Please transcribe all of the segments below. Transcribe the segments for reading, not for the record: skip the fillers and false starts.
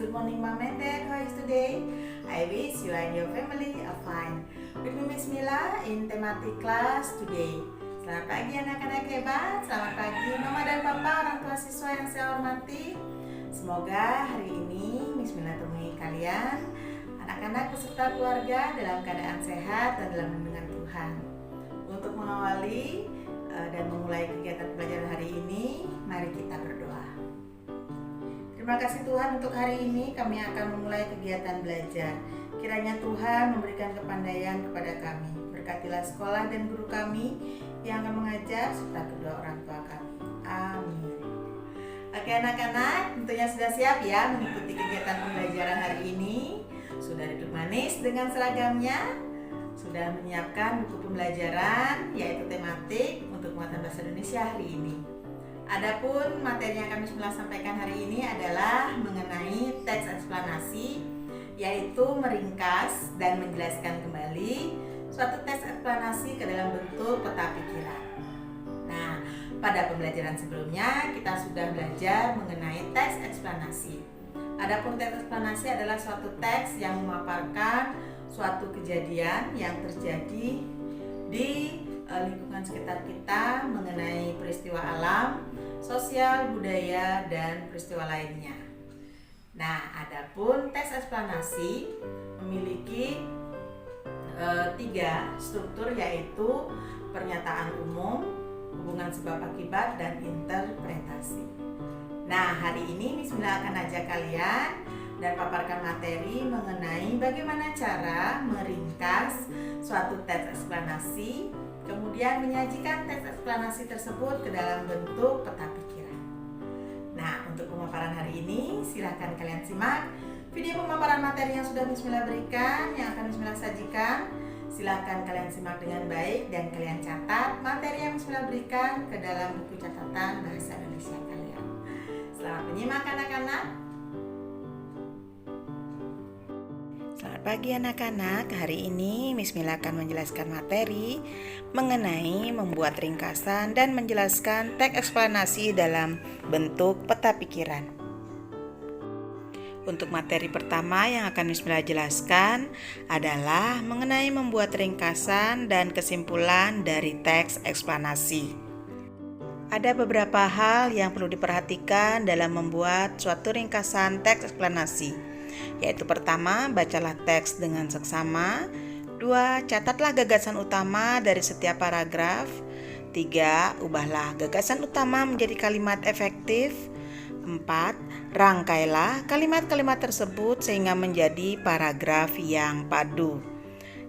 Good morning, Mom and Dad. How is today? I wish you and your family are fine. With me, Miss Mila, in thematic class today. Selamat pagi anak-anak hebat. Selamat pagi Mama dan Papa, orang tua siswa yang saya hormati. Semoga hari ini Miss Mila temui kalian, anak-anak beserta keluarga dalam keadaan sehat dan dalam lindungan Tuhan. Untuk mengawali dan memulai kegiatan pelajaran hari ini, mari kita berdoa. Terima kasih Tuhan untuk hari ini kami akan memulai kegiatan belajar. Kiranya Tuhan memberikan kepandaian kepada kami. Berkatilah sekolah dan guru kami yang akan mengajar serta kedua orang tua kami. Amin. Oke anak-anak, tentunya sudah siap ya mengikuti kegiatan pembelajaran hari ini. Sudah duduk manis dengan seragamnya. Sudah menyiapkan buku pembelajaran yaitu tematik untuk muatan bahasa Indonesia hari ini. Adapun materi yang kami semula sampaikan hari ini adalah mengenai teks eksplanasi, yaitu meringkas dan menjelaskan kembali suatu teks eksplanasi ke dalam bentuk peta pikiran. Nah, pada pembelajaran sebelumnya kita sudah belajar mengenai teks eksplanasi. Adapun teks eksplanasi adalah suatu teks yang memaparkan suatu kejadian yang terjadi di lingkungan sekitar kita mengenai peristiwa alam, sosial, budaya, dan peristiwa lainnya. Nah, adapun teks eksplanasi memiliki 3 struktur, yaitu pernyataan umum, hubungan sebab akibat, dan interpretasi. Nah, hari ini Miss Mila akan ajak kalian dan paparkan materi mengenai bagaimana cara meringkas suatu teks eksplanasi, kemudian menyajikan teks eksplanasi tersebut ke dalam bentuk peta pikiran. Nah, untuk pemaparan hari ini, silahkan kalian simak video pemaparan materi yang sudah Miss Mila berikan, yang akan Miss Mila sajikan. Silahkan kalian simak dengan baik dan kalian catat materi yang Miss Mila berikan ke dalam buku catatan bahasa Indonesia kalian. Selamat menyimak anak-anak. Selamat pagi anak-anak. Hari ini Miss Mila akan menjelaskan materi mengenai membuat ringkasan dan menjelaskan teks eksplanasi dalam bentuk peta pikiran. Untuk materi pertama yang akan Miss Mila jelaskan adalah mengenai membuat ringkasan dan kesimpulan dari teks eksplanasi. Ada beberapa hal yang perlu diperhatikan dalam membuat suatu ringkasan teks eksplanasi, yaitu pertama, bacalah teks dengan seksama. 2. Catatlah gagasan utama dari setiap paragraf. 3. Ubahlah gagasan utama menjadi kalimat efektif. 4. Rangkailah kalimat-kalimat tersebut sehingga menjadi paragraf yang padu.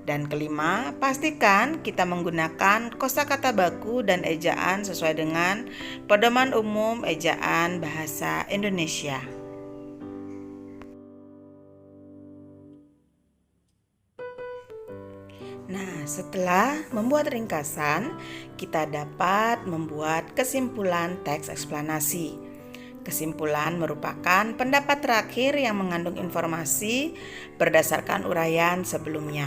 Dan kelima, pastikan kita menggunakan kosakata baku dan ejaan sesuai dengan pedoman umum ejaan bahasa Indonesia. Nah, setelah membuat ringkasan, kita dapat membuat kesimpulan teks eksplanasi. Kesimpulan merupakan pendapat terakhir yang mengandung informasi berdasarkan uraian sebelumnya.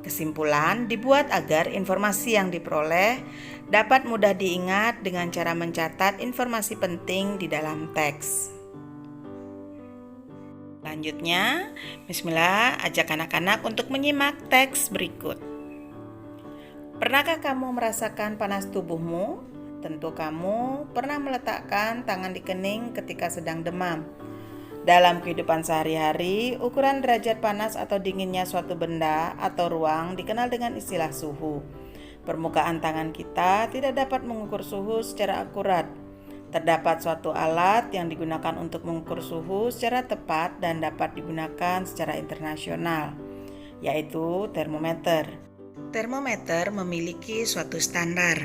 Kesimpulan dibuat agar informasi yang diperoleh dapat mudah diingat dengan cara mencatat informasi penting di dalam teks. Selanjutnya, Miss Mila ajak anak-anak untuk menyimak teks berikut. Pernahkah kamu merasakan panas tubuhmu? Tentu kamu pernah meletakkan tangan di kening ketika sedang demam. Dalam kehidupan sehari-hari, ukuran derajat panas atau dinginnya suatu benda atau ruang dikenal dengan istilah suhu. Permukaan tangan kita tidak dapat mengukur suhu secara akurat. Terdapat suatu alat yang digunakan untuk mengukur suhu secara tepat dan dapat digunakan secara internasional, yaitu termometer. Termometer memiliki suatu standar,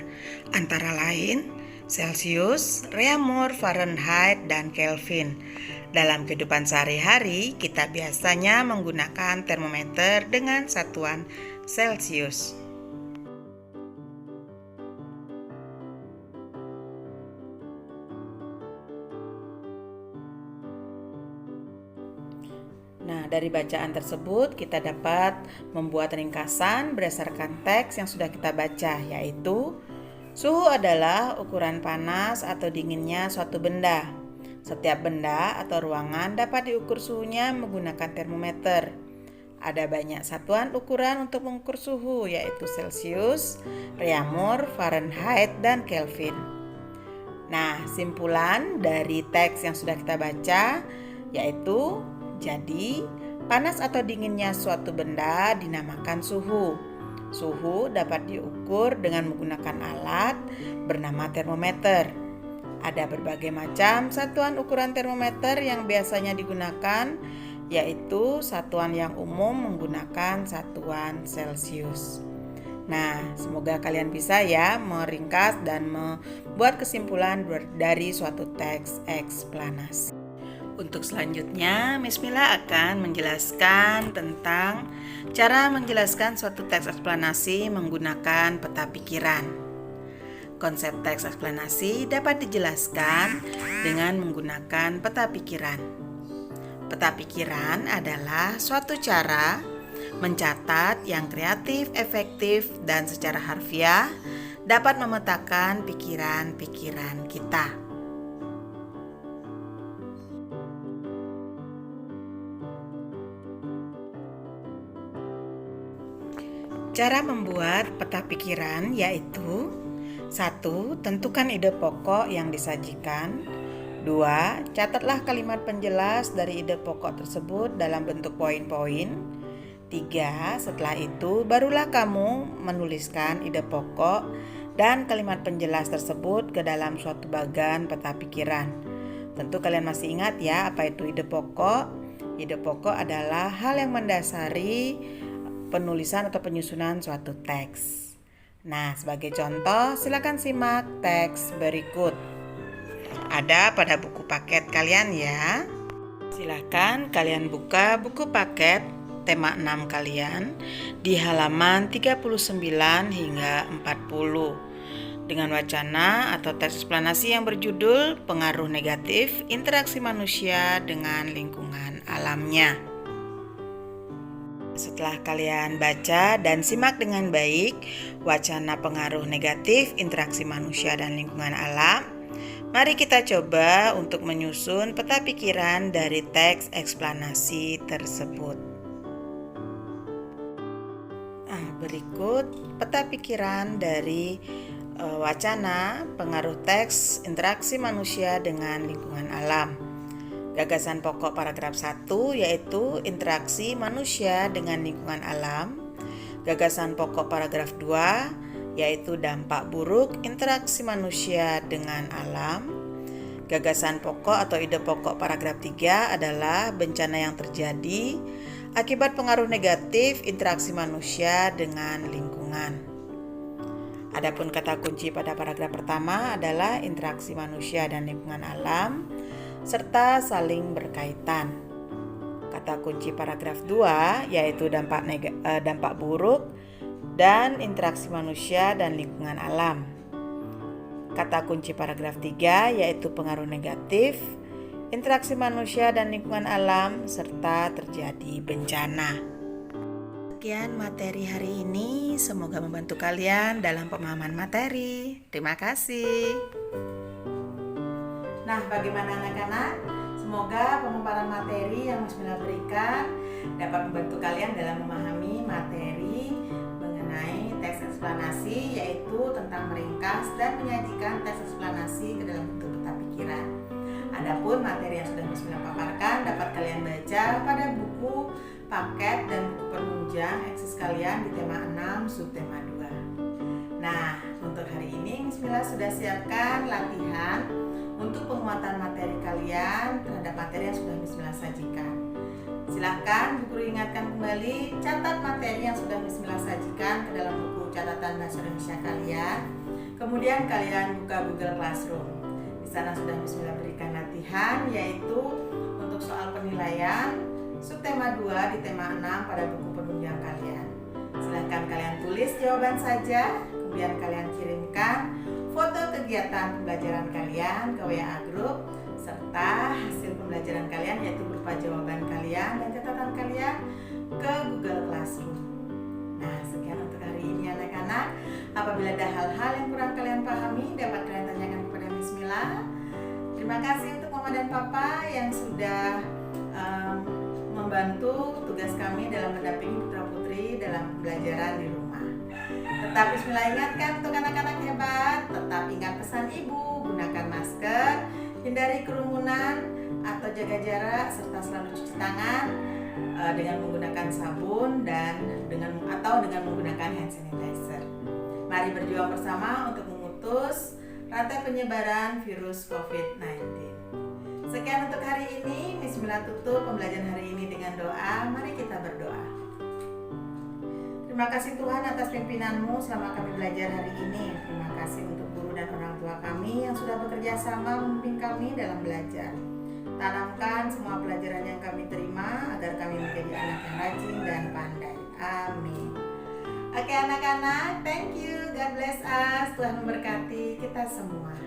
antara lain Celsius, Reaumur, Fahrenheit, dan Kelvin. Dalam kehidupan sehari-hari, kita biasanya menggunakan termometer dengan satuan Celsius. Nah, dari bacaan tersebut kita dapat membuat ringkasan berdasarkan teks yang sudah kita baca, yaitu suhu adalah ukuran panas atau dinginnya suatu benda. Setiap benda atau ruangan dapat diukur suhunya menggunakan termometer. Ada banyak satuan ukuran untuk mengukur suhu, yaitu Celcius, Reaumur, Fahrenheit, dan Kelvin. Nah, simpulan dari teks yang sudah kita baca yaitu, jadi panas atau dinginnya suatu benda dinamakan suhu. Suhu dapat diukur dengan menggunakan alat bernama termometer. Ada berbagai macam satuan ukuran termometer yang biasanya digunakan, yaitu satuan yang umum menggunakan satuan Celcius. Nah, semoga kalian bisa ya meringkas dan membuat kesimpulan dari suatu teks eksplanasi. Untuk selanjutnya, Miss Mila akan menjelaskan tentang cara menjelaskan suatu teks eksplanasi menggunakan peta pikiran. Konsep teks eksplanasi dapat dijelaskan dengan menggunakan peta pikiran. Peta pikiran adalah suatu cara mencatat yang kreatif, efektif, dan secara harfiah dapat memetakan pikiran-pikiran kita. Cara membuat peta pikiran yaitu: 1. Tentukan ide pokok yang disajikan. 2. Catatlah kalimat penjelas dari ide pokok tersebut dalam bentuk poin-poin. 3. Setelah itu barulah kamu menuliskan ide pokok dan kalimat penjelas tersebut ke dalam suatu bagan peta pikiran. Tentu kalian masih ingat ya apa itu ide pokok? Ide pokok adalah hal yang mendasari penulisan atau penyusunan suatu teks. Nah, sebagai contoh, silakan simak teks berikut. Ada pada buku paket kalian ya. Silakan kalian buka buku paket tema 6 kalian di halaman 39 hingga 40 dengan wacana atau teks eksplanasi yang berjudul Pengaruh Negatif Interaksi Manusia dengan Lingkungan Alamnya. Setelah kalian baca dan simak dengan baik wacana pengaruh negatif interaksi manusia dan lingkungan alam, mari kita coba untuk menyusun peta pikiran dari teks eksplanasi tersebut. Nah, berikut peta pikiran dari wacana pengaruh teks interaksi manusia dengan lingkungan alam. Gagasan pokok paragraf 1 yaitu interaksi manusia dengan lingkungan alam. Gagasan pokok paragraf 2 yaitu dampak buruk interaksi manusia dengan alam. Gagasan pokok atau ide pokok paragraf 3 adalah bencana yang terjadi akibat pengaruh negatif interaksi manusia dengan lingkungan. Adapun kata kunci pada paragraf pertama adalah interaksi manusia dan lingkungan alam serta saling berkaitan. Kata kunci paragraf 2 yaitu dampak buruk dan interaksi manusia dan lingkungan alam. Kata kunci paragraf 3 yaitu pengaruh negatif, interaksi manusia dan lingkungan alam serta terjadi bencana. Sekian materi hari ini, semoga membantu kalian dalam pemahaman materi. Terima kasih. Nah, bagaimana anak-anak? Semoga pemaparan materi yang Miss Mila berikan dapat membantu kalian dalam memahami materi mengenai teks eksplanasi, yaitu tentang meringkas dan menyajikan teks eksplanasi ke dalam bentuk peta pikiran. Adapun materi yang sudah Miss Mila paparkan dapat kalian baca pada buku paket dan buku penunjang eksis kalian di tema 6 subtema 2. Nah, untuk hari ini Miss Mila sudah siapkan latihan untuk penguatan materi kalian terhadap materi yang sudah Miss Mila sajikan. Silakan Bu Guru ingatkan kembali, catat materi yang sudah Miss Mila sajikan ke dalam buku catatan bahasa Indonesia kalian. Kemudian kalian buka Google Classroom. Di sana sudah Miss Mila berikan latihan, yaitu untuk soal penilaian subtema 2 di tema 6 pada buku penunjang kalian. Silakan kalian tulis jawaban saja, kemudian kalian kirimkan foto kegiatan pembelajaran kalian ke WA Group serta hasil pembelajaran kalian yaitu berupa jawaban kalian dan catatan kalian ke Google Classroom. Nah, sekian untuk hari ini anak-anak. Apabila ada hal-hal yang kurang kalian pahami dapat kalian tanyakan kepada Miss Mila. Terima kasih untuk Mama dan Papa yang sudah membantu tugas kami dalam mendampingi putra-putri dalam pembelajaran di rumah. Tetap Bismillah, ingatkan untuk anak-anak hebat, tetap ingat pesan Ibu, gunakan masker, hindari kerumunan atau jaga jarak, serta selalu cuci tangan dengan menggunakan sabun dan dengan menggunakan hand sanitizer. Mari berjuang bersama untuk memutus rantai penyebaran virus COVID-19. Sekian untuk hari ini. Bismillah, tutup pembelajaran hari ini dengan doa. Mari kita berdoa. Terima kasih Tuhan atas pimpinanmu selama kami belajar hari ini. Terima kasih untuk guru dan orang tua kami yang sudah bekerja sama membimbing kami dalam belajar. Tanamkan semua pelajaran yang kami terima agar kami menjadi anak yang rajin dan pandai. Amin. Oke anak-anak, thank you. God bless us. Tuhan memberkati kita semua.